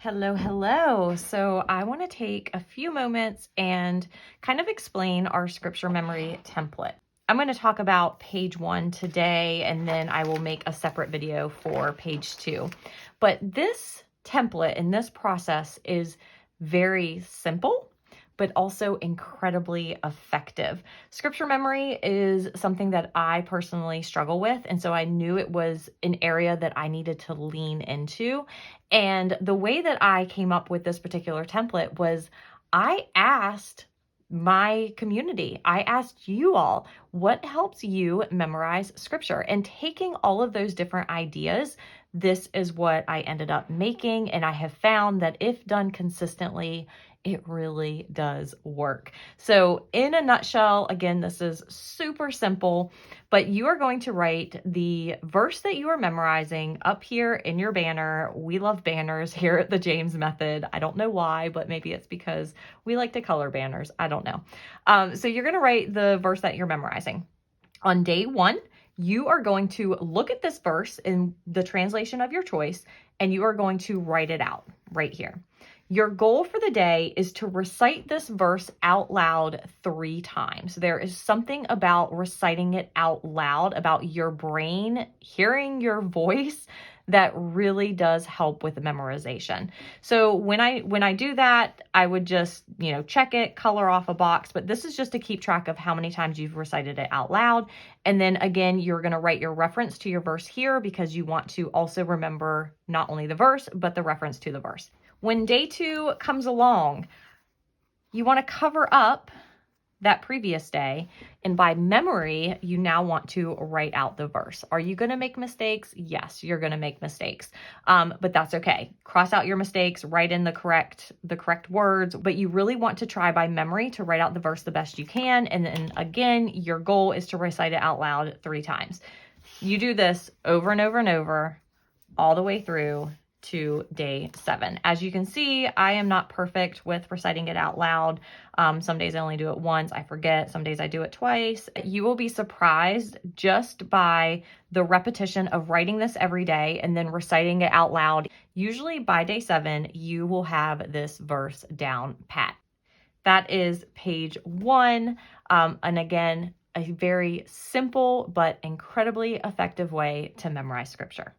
Hello, hello. So I want to take a few moments and kind of explain our scripture memory template. I'm going to talk about page 1 today, and then I will make a separate video for page 2. But this template and this process is very simple, but also incredibly effective. Scripture memory is something that I personally struggle with, and so I knew it was an area that I needed to lean into. And the way that I came up with this particular template was I asked my community, I asked you all, what helps you memorize scripture? And taking all of those different ideas, this is what I ended up making. And I have found that if done consistently, it really does work. So in a nutshell, again, this is super simple, but you are going to write the verse that you are memorizing up here in your banner. We love banners here at the James Method. I don't know why, but maybe it's because we like to color banners. I don't know. So you're going to write the verse that you're memorizing. On day 1, you are going to look at this verse in the translation of your choice, and you are going to write it out right here. Your goal for the day is to recite this verse out loud 3 times. There is something about reciting it out loud, about your brain hearing your voice, that really does help with the memorization. So when I do that, I would just, check it, color off a box, but this is just to keep track of how many times you've recited it out loud. And then again, you're going to write your reference to your verse here because you want to also remember not only the verse, but the reference to the verse. When day 2 comes along, you want to cover up that previous day, and by memory, you now want to write out the verse. Are you going to make mistakes? Yes, you're going to make mistakes, but that's okay. Cross out your mistakes, write in the correct words, but you really want to try by memory to write out the verse the best you can. And then again, your goal is to recite it out loud 3 times. You do this over and over and over, all the way through to day 7. As you can see, I am not perfect with reciting it out loud. Some days I only do it once, I forget. Some days I do it twice. You will be surprised just by the repetition of writing this every day and then reciting it out loud. Usually by day 7, you will have this verse down pat. That is page 1. And again, a very simple but incredibly effective way to memorize scripture.